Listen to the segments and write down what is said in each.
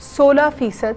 16%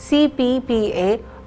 CPPA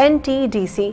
NTDC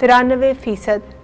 93%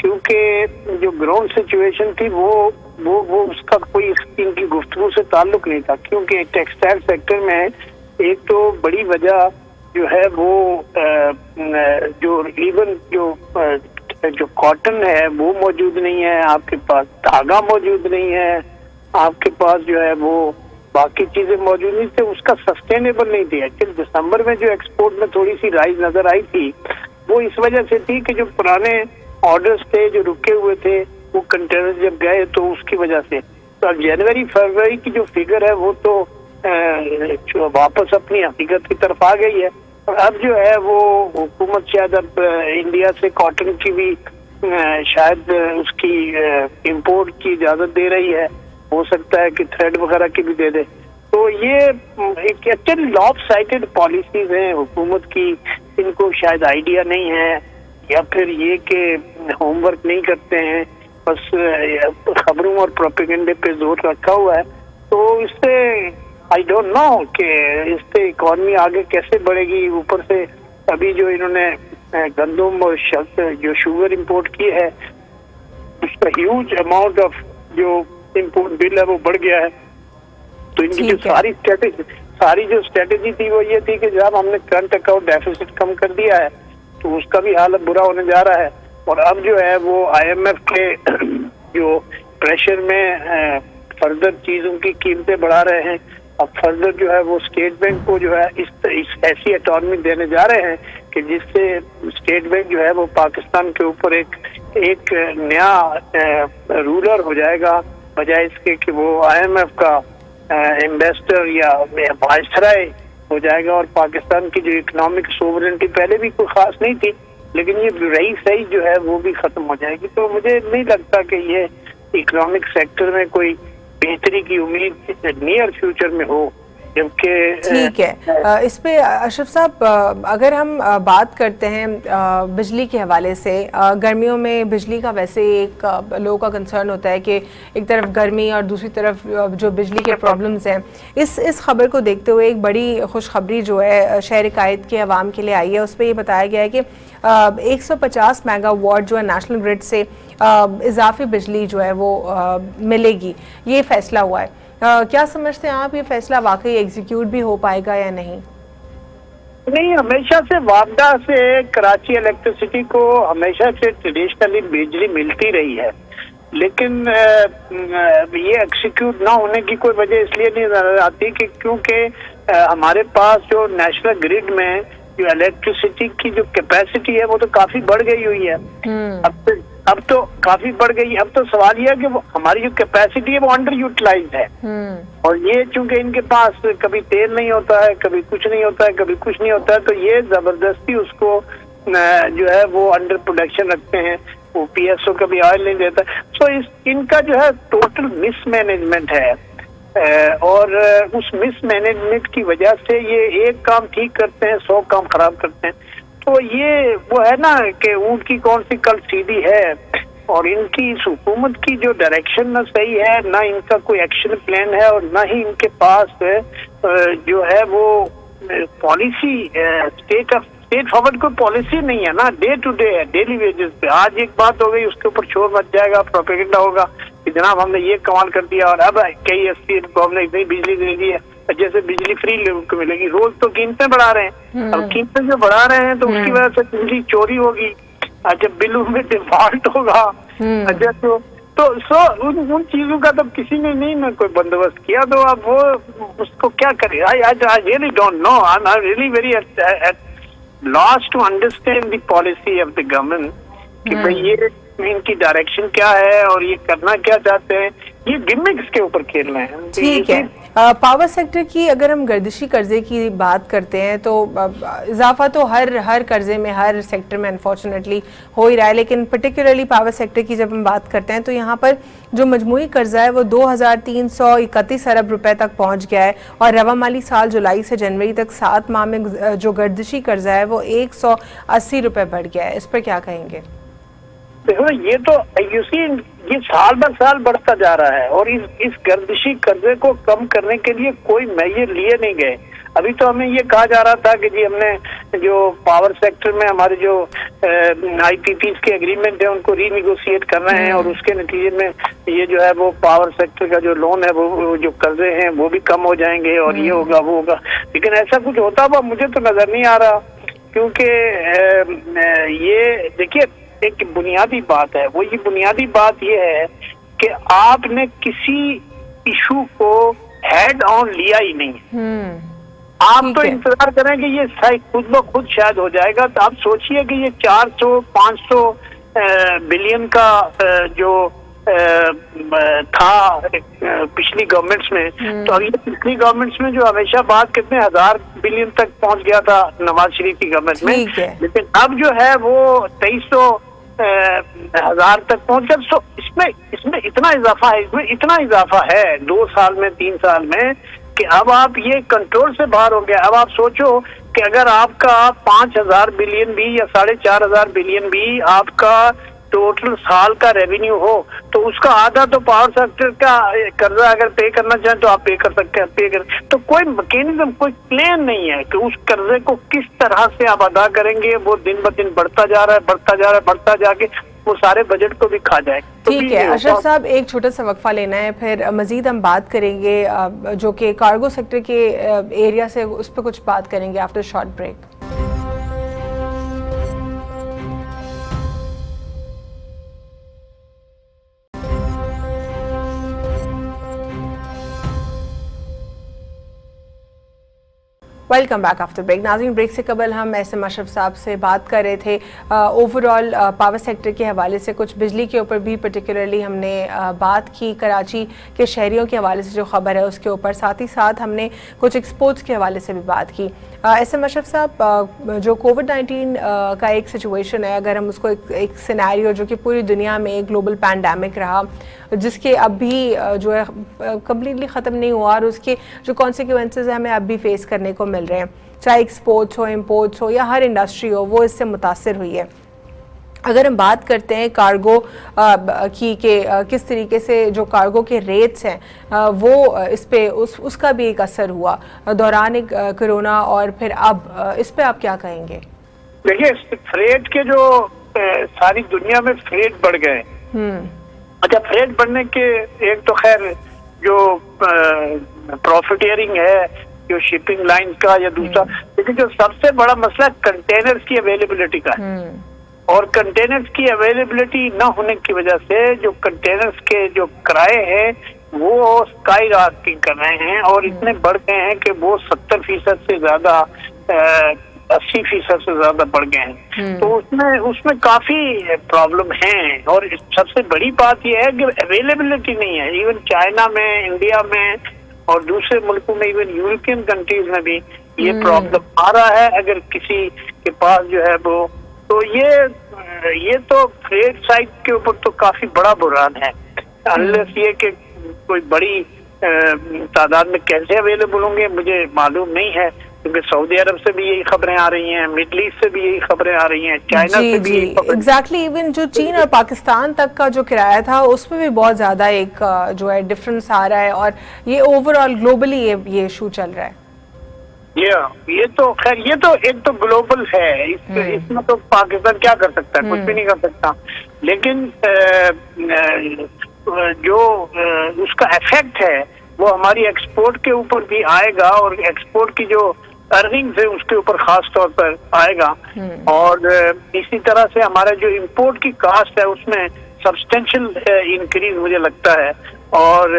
کیونکہ جو ground situation تھی وہ اس کا کوئی ان کی گفتگو سے تعلق نہیں تھا، کیونکہ ٹیکسٹائل سیکٹر میں ایک تو بڑی وجہ جو ہے وہ جو ایون جو کاٹن ہے وہ موجود نہیں ہے، آپ کے پاس دھاگا موجود نہیں ہے، آپ کے پاس جو ہے وہ باقی چیزیں موجود نہیں تھے، اس کا سسٹینیبل نہیں تھی۔ ایکچولی دسمبر میں جو ایکسپورٹ میں تھوڑی سی رائز نظر آئی تھی وہ اس وجہ سے تھی کہ جو پرانے آرڈرز تھے جو رکے ہوئے تھے وہ کنٹینر جب گئے تو اس کی وجہ سے، تو اب جنوری فروری کی جو فگر ہے وہ تو واپس اپنی حقیقت کی طرف آ گئی ہے، اور اب جو ہے وہ حکومت شاید اب انڈیا سے کاٹن کی بھی شاید اس کی امپورٹ کی اجازت دے رہی ہے، ہو سکتا ہے کہ تھریڈ وغیرہ کی بھی دے دے۔ تو یہ ایک ایکچولی لاپ سائٹڈ پالیسیز ہیں حکومت کی، ان کو شاید آئیڈیا نہیں ہے یا پھر یہ کہ ہوم ورک نہیں کرتے ہیں، بس خبروں اور پروپیگنڈے پہ زور رکھا ہوا ہے۔ تو اس سے آئی ڈونٹ نو کہ اس سے اکانومی آگے کیسے بڑھے گی۔ اوپر سے ابھی جو انہوں نے گندم اور جو شوگر امپورٹ کی ہے اس کا ہیوج اماؤنٹ آف جو امپورٹ بل ہے وہ بڑھ گیا ہے، تو ان کی جو ساری جو اسٹریٹجی تھی وہ یہ تھی کہ جب ہم نے کرنٹ اکاؤنٹ ڈیفیسٹ کم کر دیا ہے تو اس کا بھی حالت برا ہونے جا رہا ہے، اور اب جو ہے وہ آئی ایم ایف کے جو پریشر میں فردر چیزوں کی قیمتیں بڑھا رہے ہیں، اب فردر جو ہے وہ اسٹیٹ بینک کو جو ہے اس ایسی اٹانومی دینے جا رہے ہیں کہ جس سے اسٹیٹ بینک جو ہے وہ پاکستان کے اوپر ایک نیا رولر ہو جائے گا، بجائے اس کے کہ وہ آئی ایم ایف کا انویسٹر یا وائسرائے ہو جائے گا، اور پاکستان کی جو اکنامک سوورنٹی پہلے بھی کوئی خاص نہیں تھی لیکن یہ رہی صحیح جو ہے وہ بھی ختم ہو جائے گی۔ تو مجھے نہیں لگتا کہ یہ اکنامک سیکٹر میں کوئی بہتری کی امید نیئر فیوچر میں ہو، جبکہ ٹھیک ہے۔ اس پہ اشرف صاحب اگر ہم بات کرتے ہیں بجلی کے حوالے سے، گرمیوں میں بجلی کا ویسے ایک لوگوں کا کنسرن ہوتا ہے کہ ایک طرف گرمی اور دوسری طرف جو بجلی کے پرابلمز ہیں، اس خبر کو دیکھتے ہوئے ایک بڑی خوشخبری جو ہے شہر قائد کے عوام کے لیے آئی ہے، اس پہ یہ بتایا گیا ہے کہ 150 میگا واٹ جو ہے نیشنل گرڈ سے اضافی بجلی جو ہے وہ ملے گی، یہ فیصلہ ہوا ہے۔ کیا سمجھتے ہیں آپ یہ فیصلہ واقعی ایگزیکیوٹ بھی ہو پائے گا یا نہیں؟ نہیں، ہمیشہ سے وابڈا سے کراچی الیکٹریسٹی کو ہمیشہ سے ٹریڈیشنلی بجلی ملتی رہی ہے، لیکن یہ ایکسیکیوٹ نہ ہونے کی کوئی وجہ اس لیے نہیں نظر آتی کہ کیونکہ ہمارے پاس جو نیشنل گریڈ میں جو الیکٹریسٹی کی جو کیپیسٹی ہے وہ تو کافی بڑھ گئی ہوئی ہے، اب تو کافی بڑھ گئی۔ اب تو سوال یہ ہے کہ ہماری جو کیپیسٹی ہے وہ انڈر یوٹیلائزڈ ہے، اور یہ چونکہ ان کے پاس کبھی تیل نہیں ہوتا ہے، کبھی کچھ نہیں ہوتا ہے، کبھی کچھ نہیں ہوتا ہے، تو یہ زبردستی اس کو جو ہے وہ انڈر پروڈکشن رکھتے ہیں، وہ پی ایس او کبھی آئل نہیں دیتا، سو ان کا جو ہے ٹوٹل مس مینجمنٹ ہے، اور اس مس مینجمنٹ کی وجہ سے یہ ایک کام ٹھیک کرتے ہیں 100 کام خراب کرتے ہیں۔ تو یہ وہ ہے نا کہ اونٹ کی کون سی کل سیدھی ہے، اور ان کی اس حکومت کی جو ڈائریکشن نہ صحیح ہے، نہ ان کا کوئی ایکشن پلان ہے، اور نہ ہی ان کے پاس جو ہے وہ پالیسی اسٹیٹ فارورڈ کوئی پالیسی نہیں ہے نا، ڈے ٹو ڈے ہے، ڈیلی ویجز پہ۔ آج ایک بات ہو گئی اس کے اوپر شور مچ جائے گا، پروپیگنڈا ہوگا کہ جناب ہم نے یہ کمال کر دیا، اور اب کئی ایس کو ہم نے اتنی بجلی دے دی ہے، جیسے بجلی فری لوگوں کو ملے گی۔ روز تو قیمتیں بڑھا رہے ہیں، اب قیمتیں جو بڑھا رہے ہیں تو اس کی وجہ سے بجلی چوری ہوگی، جب بلوں میں ڈیفالٹ ہوگا، اچھا تو ان چیزوں کا تو کسی نے نہیں کوئی بندوبست کیا، تو اب وہ اس کو کیا کرے؟ I really don't know. I'm really very at loss to understand the policy of the government کہ بھئی یہ ان کی ڈائریکشن کیا ہے اور یہ کرنا کیا چاہتے ہیں، یہ گمکس کے اوپر کھیل رہے ہیں۔ ٹھیک ہے، پاور سیکٹر کی اگر ہم گردشی قرضے کی بات کرتے ہیں تو اضافہ تو ہر قرضے میں ہر سیکٹر میں انفارچونیٹلی ہو ہی رہا ہے، لیکن پرٹیکولرلی پاور سیکٹر کی جب ہم بات کرتے ہیں تو یہاں پر جو مجموعی قرضہ ہے وہ 2331 ارب روپے تک پہنچ گیا ہے، اور رواں مالی سال جولائی سے جنوری تک 7 ماہ میں جو گردشی قرضہ ہے وہ 180 روپے بڑھ گیا ہے۔ اس پر کیا کہیں گے؟ دیکھو یہ تو یہ سال بر سال بڑھتا جا رہا ہے، اور اس گردشی قرضے کو کم کرنے کے لیے کوئی میجر لیے نہیں گئے۔ ابھی تو ہمیں یہ کہا جا رہا تھا کہ جی ہم نے جو پاور سیکٹر میں ہمارے جو آئی پی پیز کے اگریمنٹ ہیں ان کو ری نیگوشیٹ کر رہے ہیں، اور اس کے نتیجے میں یہ جو ہے وہ پاور سیکٹر کا جو لون ہے وہ جو قرضے ہیں وہ بھی کم ہو جائیں گے، اور یہ ہوگا وہ ہوگا. لیکن ایسا کچھ ہوتا ہوا مجھے تو نظر نہیں آ رہا، کیونکہ یہ دیکھیے ایک بنیادی بات ہے، وہ یہ بنیادی بات یہ ہے کہ آپ نے کسی ایشو کو ہیڈ آن لیا ہی نہیں. آپ تو انتظار کریں کہ یہ خود بخود شاید ہو جائے گا. تو آپ سوچئے کہ یہ 400-500 بلین کا جو تھا پچھلی گورنمنٹس میں، تو اب یہ پچھلی گورنمنٹس میں جو ہمیشہ بات کتنے 1000 بلین تک پہنچ گیا تھا نواز شریف کی گورنمنٹ میں، لیکن اب جو ہے وہ 2300 تک پہنچ گیا. سو اس میں اتنا اضافہ ہے 2 سال میں 3 سال میں کہ اب آپ یہ کنٹرول سے باہر ہو گیا. اب آپ سوچو کہ اگر آپ کا 5000 بلین بھی یا 4500 بلین بھی آپ کا ٹوٹل سال کا ریونیو ہو، تو اس کا آدھا تو پاور سیکٹر کا قرضہ اگر پے کرنا چاہیں تو آپ پے کر سکتے ہیں. تو کوئی میکینزم، کوئی پلان نہیں ہے کہ اس قرضے کو کس طرح سے آپ ادا کریں گے. وہ دن بہ دن بڑھتا جا رہا ہے، جا کے وہ سارے بجٹ کو بھی کھا جائے. ٹھیک ہے اشرف صاحب، ایک چھوٹا سا وقفہ لینا ہے، پھر مزید ہم بات کریں گے جو کہ کارگو سیکٹر کے ایریا سے، اس پہ کچھ بات کریں گے after short break. Welcome back after break. ناظرین، بریک سے قبل ہم ایس ایم اشرف صاحب سے بات کر رہے تھے اوور آل پاور سیکٹر کے حوالے سے. کچھ بجلی کے اوپر بھی پرٹیکولرلی ہم نے بات کی، کراچی کے شہریوں کے حوالے سے جو خبر ہے اس کے اوپر، ساتھ ہی ساتھ ہم نے کچھ ایکسپورٹس کے حوالے سے بھی بات کی. ایس ایم اشرف صاحب، جو کووڈ-19 کا ایک سچویشن ہے، اگر ہم اس کو ایک سینیریو جو کہ پوری دنیا میں ایک گلوبل پینڈیمک رہا، جس کے اب بھی جو ہے کمپلیٹلی ختم نہیں ہوا، اور اس کے جو کانسیکوینسز ہیں ہمیں اب بھی فیس کرنے کو مل رہے ہیں، چاہے ایکسپورٹس ہو، امپورٹس ہو، یا ہر انڈسٹری ہو، وہ اس سے متاثر ہوئی ہے. اگر ہم بات کرتے ہیں کارگو کی کہ کس طریقے سے جو کارگو کے ریٹس ہیں وہ اس پہ اس کا بھی ایک اثر ہوا دوران کرونا، اور پھر اب اس پہ آپ کیا کہیں گے؟ دیکھیے، فریٹ کے جو ساری دنیا میں فریٹ بڑھ گئے. اچھا، فریٹ بڑھنے کے ایک تو خیر جو پروفیٹیئرنگ ہے جو شپنگ لائن کا، یا دوسرا، لیکن جو سب سے بڑا مسئلہ کنٹینرز کی اویلیبلٹی کا ہے. اور کنٹینرز کی اویلیبلٹی نہ ہونے کی وجہ سے جو کنٹینرز کے جو کرائے ہیں وہ اسکائی راکنگ کر رہے ہیں، اور اتنے بڑھ گئے ہیں کہ وہ 70% سے زیادہ 80% سے زیادہ بڑھ گئے ہیں. تو اس میں کافی پرابلم ہیں، اور سب سے بڑی بات یہ ہے کہ اویلیبلٹی نہیں ہے. ایون چائنا میں، انڈیا میں، اور دوسرے ملکوں میں، ایون یورپین کنٹریز میں بھی یہ پرابلم آ رہا ہے. اگر کسی کے پاس جو ہے وہ، تو یہ تو فریٹ سائٹ کے اوپر تو کافی بڑا بحران ہے. انلیس یہ کہ کوئی بڑی تعداد میں کیسے اویلیبل ہوں گے مجھے معلوم نہیں ہے، کیونکہ سعودی عرب سے بھی یہی خبریں آ رہی ہیں، مڈل ایسٹ سے بھی یہی خبریں آ رہی ہیں، چائنا سے بھی یہی خبریں. ایگزیکٹلی، ایون جو چین اور پاکستان تک کا جو کرایہ تھا اس میں بھی بہت زیادہ ایک جو ہے ڈفرنس آ رہا ہے، اور یہ اوور آل گلوبلی یہ ایشو چل رہا ہے. یہ تو خیر یہ تو ایک تو گلوبل ہے، اس میں تو پاکستان کیا کر سکتا ہے؟ کچھ بھی نہیں کر سکتا. لیکن جو اس کا ایفیکٹ ہے وہ ہماری ایکسپورٹ کے اوپر بھی آئے گا، اور ایکسپورٹ کی جو ارننگز ہے اس کے اوپر خاص طور پر آئے گا. اور اسی طرح سے ہمارا جو امپورٹ کی کاسٹ ہے اس میں سبسٹینشل انکریز مجھے لگتا ہے، اور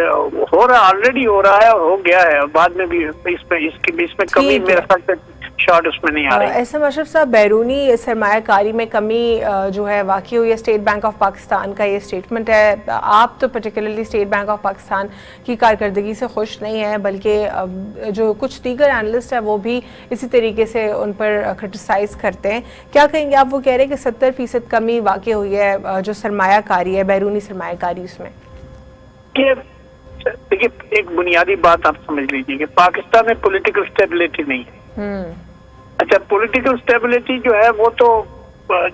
ہو رہا، آلریڈی ہو رہا ہے اور ہو گیا ہے، بعد میں بھی اس میں کمی میرے خیال سے شارٹ اس میں نہیں آ رہی. ایس ایم اشرف صاحب، بیرونی سرمایہ کاری میں کمی جو ہے واقع ہوئی ہے. اسٹیٹ بینک آف پاکستان کا یہ اسٹیٹمنٹ ہے. آپ تو particularly state bank of Pakistan کی کارکردگی سے خوش نہیں ہیں، بلکہ جو کچھ دیگر اینالسٹ ہیں وہ بھی اسی طریقے سے ان پر کرٹیسائز کرتے ہیں. کیا کہیں گے آپ؟ وہ کہہ رہے ہیں کہ 70% کمی واقع ہوئی ہے جو سرمایہ کاری ہے، بیرونی سرمایہ کاری اس میں. دیکھیے، ایک بنیادی بات آپ سمجھ لیجیے کہ پاکستان میں پولیٹیکل اسٹیبلٹی نہیں ہے. اچھا، پولیٹیکل اسٹیبلٹی جو ہے وہ تو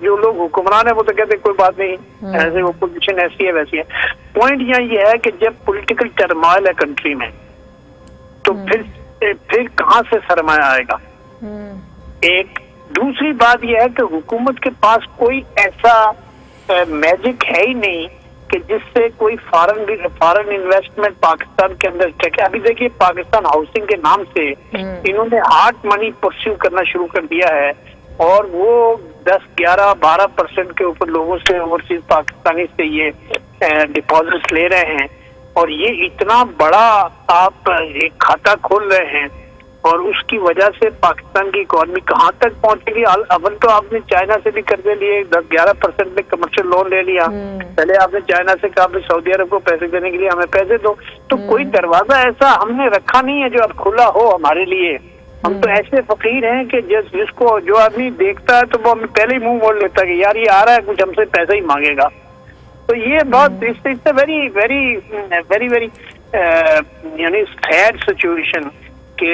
جو لوگ حکمران ہیں وہ تو کہتے ہیں کوئی بات نہیں، ایسے وہ پوزیشن ایسی ہے ویسی ہے. پوائنٹ یہاں یہ ہے کہ جب پولیٹیکل ٹرمائل ہے کنٹری میں تو پھر کہاں سے سرمایہ آئے گا؟ ایک دوسری بات یہ ہے کہ حکومت کے پاس کوئی ایسا میجک ہے ہی نہیں کہ جس سے کوئی فارن انویسٹمنٹ پاکستان کے اندر ٹھیک ہے. ابھی دیکھیے پاکستان ہاؤسنگ کے نام سے انہوں نے ہارڈ منی پرسیو کرنا شروع کر دیا ہے اور وہ 10-11-12% کے اوپر لوگوں سے اوورسیز پاکستانی سے یہ ڈپازٹ لے رہے ہیں اور یہ اتنا بڑا آپ ایک کھاتا کھول رہے ہیں اور اس کی وجہ سے پاکستان کی اکانومی کہاں تک پہنچے گی. اول تو آپ نے چائنا سے بھی قرضے لیے 10-11% میں کمرشل لون لے لیا. پہلے آپ نے چائنا سے کہا بھی سعودی عرب کو پیسے دینے کے لیے ہمیں پیسے دو. تو کوئی دروازہ ایسا ہم نے رکھا نہیں ہے جو اب کھلا ہو ہمارے لیے. ہم تو ایسے فقیر ہیں کہ جس کو جو آدمی دیکھتا ہے تو وہ ہمیں پہلے ہی منہ موڑ لیتا ہے کہ یار یہ آ رہا ہے کچھ ہم سے پیسہ ہی مانگے گا. تو یہ بہت ویری ویری ویری ویری یعنی سیڈ سچویشن کہ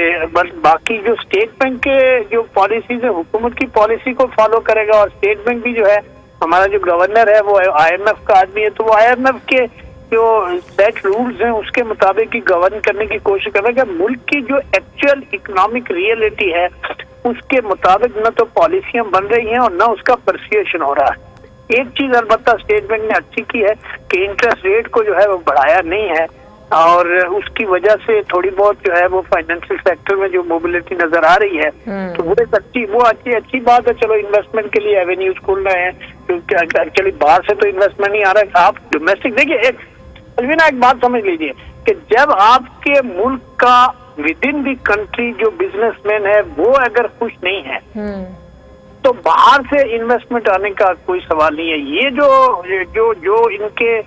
باقی جو اسٹیٹ بینک کے جو پالیسیز ہے حکومت کی پالیسی کو فالو کرے گا اور اسٹیٹ بینک بھی جو ہے ہمارا جو گورنر ہے وہ آئی ایم ایف کا آدمی ہے تو وہ آئی ایم ایف کے جو سیٹ رولز ہیں اس کے مطابق ہی گورن کرنے کی کوشش کر رہا ہے کہ ملک کی جو ایکچوئل اکنامک ریئلٹی ہے اس کے مطابق نہ تو پالیسیاں بن رہی ہیں اور نہ اس کا پرسیوشن ہو رہا ہے. ایک چیز البتہ اسٹیٹ بینک نے اچھی کی ہے کہ انٹرسٹ ریٹ کو جو ہے وہ بڑھایا نہیں ہے اور اس کی وجہ سے تھوڑی بہت جو ہے وہ فائنینشیل سیکٹر میں جو موبلٹی نظر آ رہی ہے تو وہ اچھی بات ہے. چلو انویسٹمنٹ کے لیے ایونیوز کھول رہے ہیں کیونکہ ایکچولی باہر سے تو انویسٹمنٹ نہیں آ رہا ہے. آپ ڈومیسٹک دیکھیے الوینا ایک بات سمجھ لیجیے کہ جب آپ کے ملک کا ود ان دی کنٹری جو بزنس مین ہے وہ اگر خوش نہیں ہے تو باہر سے انویسٹمنٹ آنے کا کوئی سوال نہیں ہے. یہ جو ان کے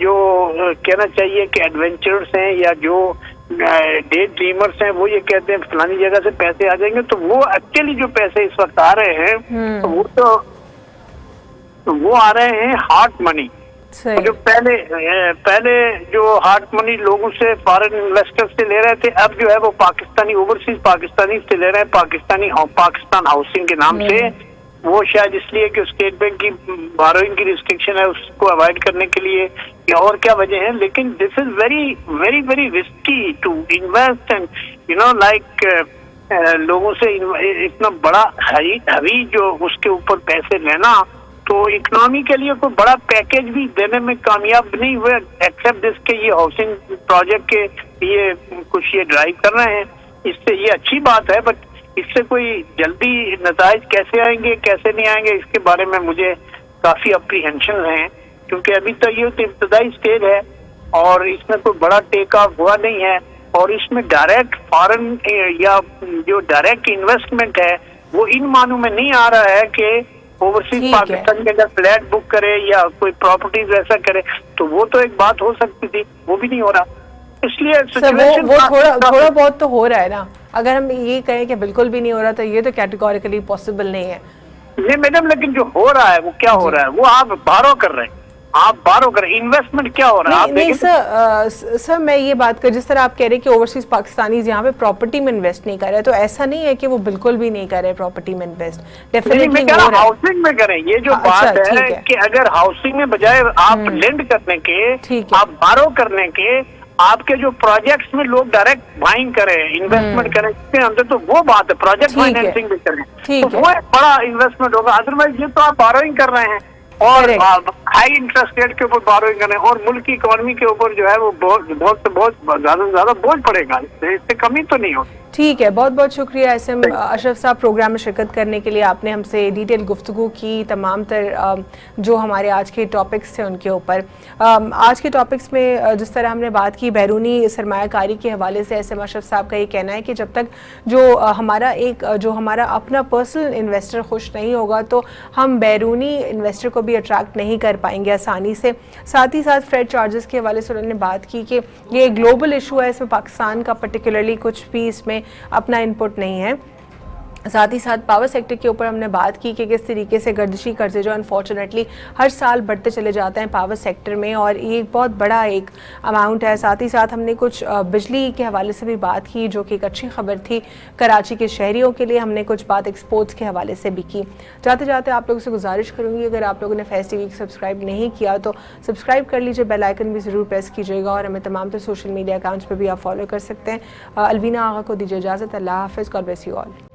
جو کہنا چاہیے کہ ایڈونچرز ہیں یا جو ڈے ڈریمرز ہیں وہ یہ کہتے ہیں فلانی جگہ سے پیسے آ جائیں گے تو وہ ایکچولی جو پیسے اس وقت آ رہے ہیں وہ آ رہے ہیں ہارڈ منی. جو پہلے جو ہارڈ منی لوگوں سے فارن انویسٹر سے لے رہے تھے اب جو ہے وہ پاکستانی اوورسیز پاکستانی سے لے رہے ہیں پاکستان ہاؤسنگ کے نام سے. وہ شاید اس لیے کہ اسٹیٹ بینک کی بوروئنگ کی ریسٹرکشن ہے اس کو اوائڈ کرنے کے لیے یا اور کیا وجہ ہے. لیکن this is very very very risky to invest and like لوگوں سے اتنا بڑا ہری جو اس کے اوپر پیسے لینا تو اکنامی کے لیے کوئی بڑا پیکیج بھی دینے میں کامیاب نہیں ہوئے ایکسپٹ دس کہ یہ ہاؤسنگ پروجیکٹ کے یہ کچھ یہ ڈرائیو کر رہے ہیں. اس سے یہ اچھی بات ہے بٹ اس سے کوئی جلدی نتائج کیسے آئیں گے کیسے نہیں آئیں گے اس کے بارے میں مجھے کافی اپریہنشن ہیں کیونکہ ابھی تک یہ تو ابتدائی اسٹیج ہے اور اس میں کوئی بڑا ٹیک آف ہوا نہیں ہے اور اس میں ڈائریکٹ فارن یا جو ڈائریکٹ انویسٹمنٹ ہے وہ ان معنوں میں نہیں آ رہا ہے کہ اوورسیز پاکستان کے اگر فلیٹ بک کرے یا کوئی پراپرٹیز ایسا کرے تو وہ تو ایک بات ہو سکتی تھی وہ بھی نہیں ہو رہا. اس لیے وہ تھوڑا بہت تو ہو رہا ہے نا. اگر ہم یہ کہیں کہ بالکل بھی نہیں ہو رہا تو یہ تو کیٹیگوریکلی پاسبل نہیں ہے. نہیں میڈم لیکن جو ہو رہا ہے وہ کیا ہو رہا ہے وہ آپ بارو کر رہے ہیں انویسٹمنٹ کیا ہو رہا ہے. نہیں سر میں یہ بات کر جس طرح آپ کہہ رہے ہیں کہ اوورسیز پاکستانیز یہاں پہ پراپرٹی میں انویسٹ نہیں کر رہے تو ایسا نہیں ہے کہ وہ بالکل بھی نہیں کر رہے پراپرٹی میں انویسٹ. ڈیفینیٹلی ہاؤسنگ میں کریں. یہ جو بات ہے کہ اگر ہاؤسنگ میں بجائے آپ لینڈ کرنے کے آپ بارو کرنے کے آپ کے جو پروجیکٹس میں لوگ ڈائریکٹ بائنگ کریں انویسٹمنٹ کریں اس کے اندر تو وہ بات ہے پروجیکٹ فائنینسنگ بھی کریں تو وہ ایک بڑا انویسٹمنٹ ہوگا. ادروائز یہ تو آپ بارونگ کر رہے ہیں اور ہائی انٹرسٹ ریٹ کے اوپر بارونگ کریں اور ملک کی اکانومی کے اوپر جو ہے وہ بہت زیادہ سے زیادہ بوجھ پڑے گا. اس سے کمی تو نہیں ہوگی. ٹھیک ہے بہت بہت شکریہ ایس ایم اشرف صاحب پروگرام میں شرکت کرنے کے لیے. آپ نے ہم سے ڈیٹیل گفتگو کی تمام تر جو ہمارے آج کے ٹاپکس تھے ان کے اوپر. آج کے ٹاپکس میں جس طرح ہم نے بات کی بیرونی سرمایہ کاری کے حوالے سے ایس ایم اشرف صاحب کا یہ کہنا ہے کہ جب تک جو ہمارا اپنا پرسنل انویسٹر خوش نہیں ہوگا تو ہم بیرونی انویسٹر کو بھی اٹریکٹ نہیں کر پائیں گے آسانی سے. ساتھ ہی ساتھ فریڈ چارجز کے حوالے سے انہوں نے بات کی کہ یہ ایک گلوبل ایشو ہے اس میں پاکستان کا پرٹیکولرلی کچھ بھی اس میں اپنا انپٹ نہیں ہے. ساتھ ہی ساتھ پاور سیکٹر کے اوپر ہم نے بات کی کہ کس طریقے سے گردشی قرضے جو انفارچونیٹلی ہر سال بڑھتے چلے جاتے ہیں پاور سیکٹر میں اور یہ ایک بہت بڑا ایک اماؤنٹ ہے. ساتھ ہی ساتھ ہم نے کچھ بجلی کے حوالے سے بھی بات کی جو کہ ایک اچھی خبر تھی کراچی کے شہریوں کے لیے. ہم نے کچھ بات ایکسپورٹس کے حوالے سے بھی کی. جاتے جاتے آپ لوگوں سے گزارش کروں گی اگر آپ لوگوں نے فیض ٹی وی سبسکرائب نہیں کیا تو سبسکرائب کر لیجیے, بیل آئیکن بھی ضرور پریس کیجیے گا اور ہمیں تمام تر سوشل میڈیا اکاؤنٹس پہ بھی آپ فالو کر سکتے ہیں. الوینا آغا کو دیجیے اجازت. اللہ حافظ. God bless you all.